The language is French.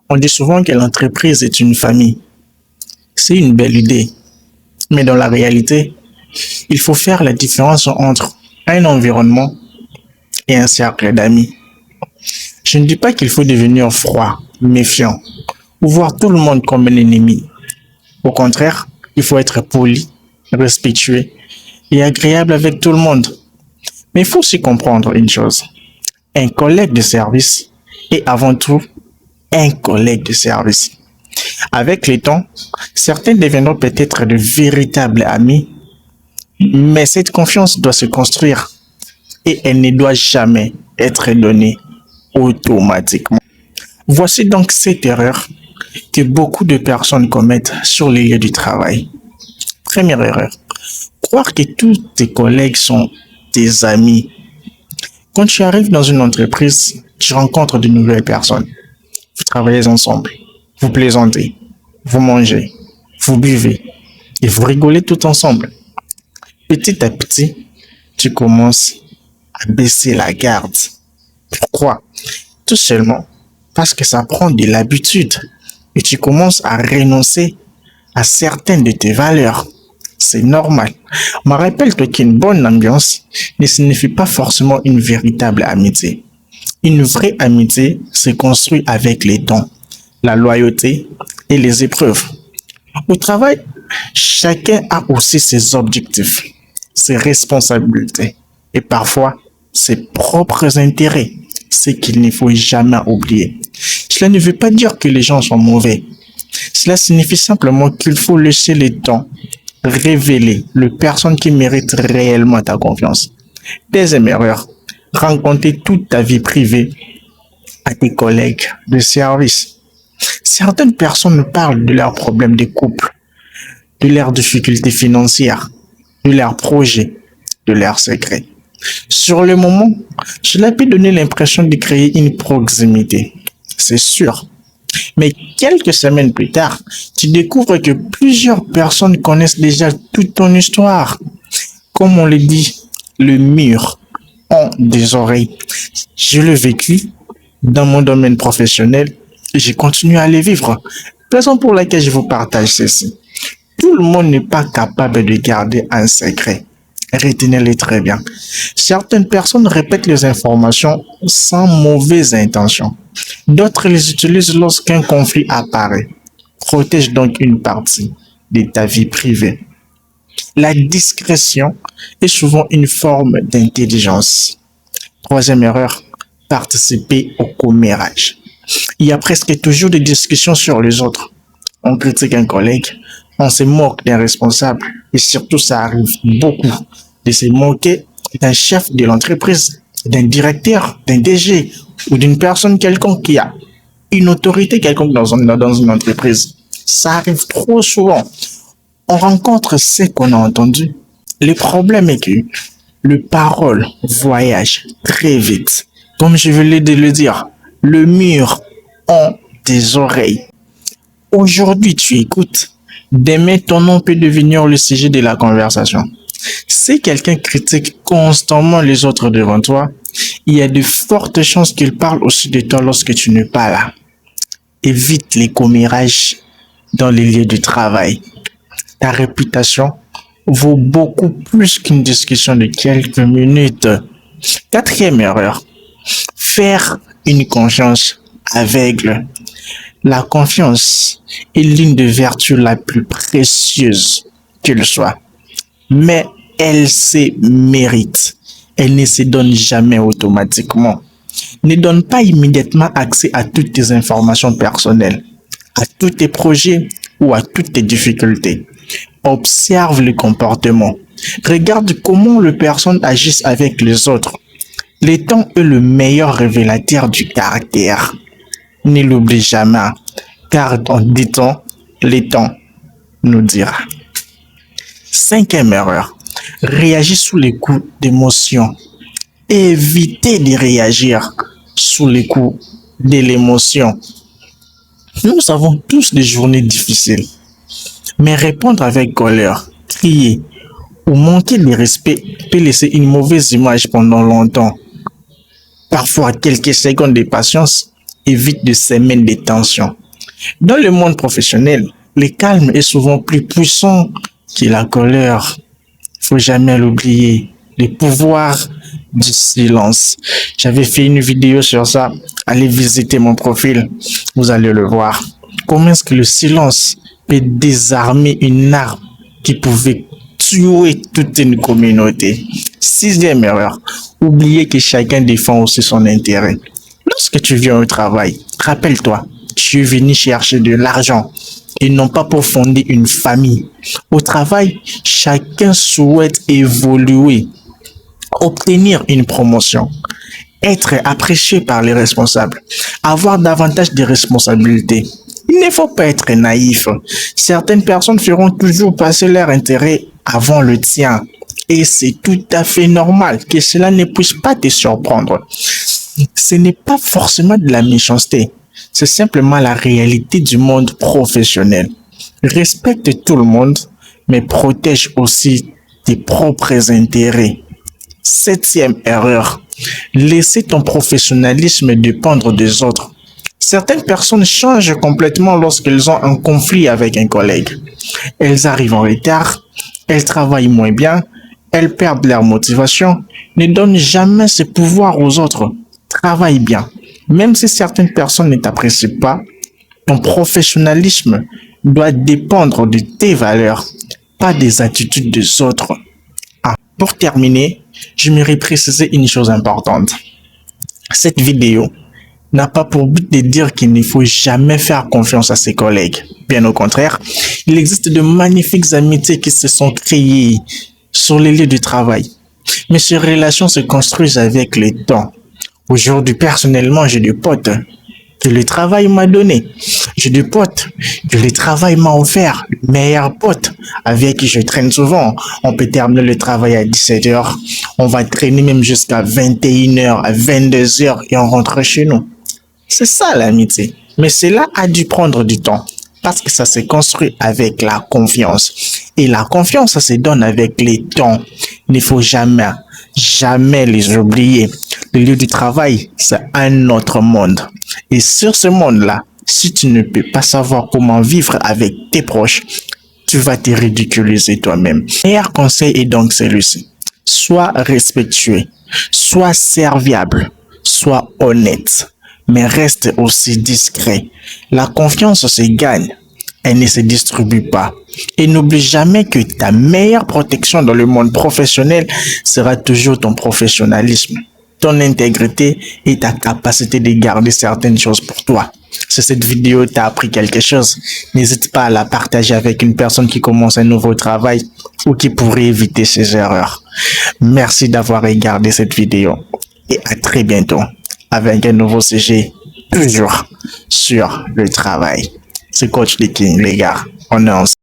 On dit souvent que l'entreprise est une famille. C'est une belle idée, mais dans la réalité, il faut faire la différence entre un environnement et un cercle d'amis. Je ne dis pas qu'il faut devenir froid, méfiant, ou voir tout le monde comme un ennemi. Au contraire, il faut être poli, respectueux et agréable avec tout le monde. Mais il faut aussi comprendre une chose. Un collègue de service est avant tout un collègue de service. Avec le temps, certains deviendront peut-être de véritables amis, mais cette confiance doit se construire et elle ne doit jamais être donnée automatiquement. Voici donc cette erreur que beaucoup de personnes commettent sur les lieux du travail. Première erreur, croire que tous tes collègues sont tes amis. Quand tu arrives dans une entreprise, tu rencontres de nouvelles personnes. Vous travaillez ensemble, vous plaisantez, vous mangez, vous buvez et vous rigolez tout ensemble. Petit à petit, tu commences à baisser la garde. Pourquoi? Tout seulement parce que ça prend de l'habitude et tu commences à renoncer à certaines de tes valeurs. C'est normal. Mais rappelle-toi qu'une bonne ambiance ne signifie pas forcément une véritable amitié. Une vraie amitié se construit avec les temps, la loyauté et les épreuves. Au travail, chacun a aussi ses objectifs, ses responsabilités et parfois ses propres intérêts, ce qu'il ne faut jamais oublier. Cela ne veut pas dire que les gens sont mauvais. Cela signifie simplement qu'il faut laisser le temps révéler les personnes qui méritent réellement ta confiance. Deuxième erreur, raconter toute ta vie privée à tes collègues de service. Certaines personnes parlent de leurs problèmes de couple, de leurs difficultés financières, de leurs projets, de leurs secrets. Sur le moment, cela peut donner l'impression de créer une proximité, c'est sûr. Mais quelques semaines plus tard, tu découvres que plusieurs personnes connaissent déjà toute ton histoire. Comme on le dit, le mur ont des oreilles. Je l'ai vécu dans mon domaine professionnel et je continue à le vivre. Raison pour laquelle je vous partage ceci. Tout le monde n'est pas capable de garder un secret. Retenez-le très bien. Certaines personnes répètent les informations sans mauvaise intention. D'autres les utilisent lorsqu'un conflit apparaît. Protège donc une partie de ta vie privée. La discrétion est souvent une forme d'intelligence. Troisième erreur, participer au commérage. Il y a presque toujours des discussions sur les autres. On critique un collègue, on se moque d'un responsable et surtout ça arrive beaucoup de se moquer d'un chef de l'entreprise, d'un directeur, d'un DG ou d'une personne quelconque qui a une autorité quelconque dans une entreprise. Ça arrive trop souvent. On rencontre ce qu'on a entendu. Le problème est que le parole voyage très vite. Comme je venais de le dire, le mur a des oreilles. Aujourd'hui, tu écoutes. Demain, ton nom peut devenir le sujet de la conversation. Si quelqu'un critique constamment les autres devant toi, il y a de fortes chances qu'il parle aussi de toi lorsque tu n'es pas là. Évite les commérages dans les lieux de travail. Ta réputation vaut beaucoup plus qu'une discussion de quelques minutes. Quatrième erreur, faire une confiance aveugle. La confiance est l'une des vertus la plus précieuse qu'il soit, mais elle se mérite. Elle ne se donne jamais automatiquement. Ne donne pas immédiatement accès à toutes tes informations personnelles, à tous tes projets ou à toutes tes difficultés. Observe le comportement. Regarde comment les personnes agissent avec les autres. Le temps est le meilleur révélateur du caractère. Ne l'oublie jamais, car en dit-on, le temps nous dira. Cinquième erreur, réagir sous les coups d'émotion. Évitez de réagir sous les coups de l'émotion. Nous avons tous des journées difficiles, mais répondre avec colère, crier ou manquer de respect peut laisser une mauvaise image pendant longtemps. Parfois, quelques secondes de patience évite de s'émettre des tensions. Dans le monde professionnel, le calme est souvent plus puissant que la colère. Faut jamais l'oublier. Le pouvoir du silence. J'avais fait une vidéo sur ça. Allez visiter mon profil. Vous allez le voir. Comment est-ce que le silence peut désarmer une arme qui pouvait tuer toute une communauté? Sixième erreur. Oubliez que chacun défend aussi son intérêt. Lorsque tu viens au travail, rappelle-toi, tu es venu chercher de l'argent et non pas pour fonder une famille. Au travail, chacun souhaite évoluer, obtenir une promotion, être apprécié par les responsables, avoir davantage de responsabilités. Il ne faut pas être naïf. Certaines personnes feront toujours passer leur intérêt avant le tien. Et c'est tout à fait normal que cela ne puisse pas te surprendre. Ce n'est pas forcément de la méchanceté. C'est simplement la réalité du monde professionnel. Respecte tout le monde, mais protège aussi tes propres intérêts. Septième erreur. Laisser ton professionnalisme dépendre des autres. Certaines personnes changent complètement lorsqu'elles ont un conflit avec un collègue. Elles arrivent en retard, elles travaillent moins bien, elles perdent leur motivation, ne donnent jamais ce pouvoir aux autres. Travaille bien. Même si certaines personnes ne t'apprécient pas, ton professionnalisme doit dépendre de tes valeurs, pas des attitudes des autres. Pour terminer, j'aimerais préciser une chose importante. Cette vidéo n'a pas pour but de dire qu'il ne faut jamais faire confiance à ses collègues. Bien au contraire, il existe de magnifiques amitiés qui se sont créées sur les lieux de travail. Mais ces relations se construisent avec le temps. Aujourd'hui, personnellement, j'ai des potes que le travail m'a donné. J'ai des potes que le travail m'a offert. Meilleurs potes avec qui je traîne souvent. On peut terminer le travail à 17h. On va traîner même jusqu'à 21h, à 22h et on rentre chez nous. C'est ça l'amitié. Mais cela a dû prendre du temps parce que ça s'est construit avec la confiance. Et la confiance, ça se donne avec les temps. Il ne faut jamais, jamais les oublier. Le lieu du travail, c'est un autre monde. Et sur ce monde-là, si tu ne peux pas savoir comment vivre avec tes proches, tu vas te ridiculiser toi-même. Le meilleur conseil est donc celui-ci. Sois respectueux, sois serviable, sois honnête, mais reste aussi discret. La confiance se gagne, elle ne se distribue pas. Et n'oublie jamais que ta meilleure protection dans le monde professionnel sera toujours ton professionnalisme, ton intégrité et ta capacité de garder certaines choses pour toi. Si cette vidéo t'a appris quelque chose, n'hésite pas à la partager avec une personne qui commence un nouveau travail ou qui pourrait éviter ces erreurs. Merci d'avoir regardé cette vidéo et à très bientôt avec un nouveau sujet, toujours sur le travail. C'est Coach The King, les gars. On est ensemble.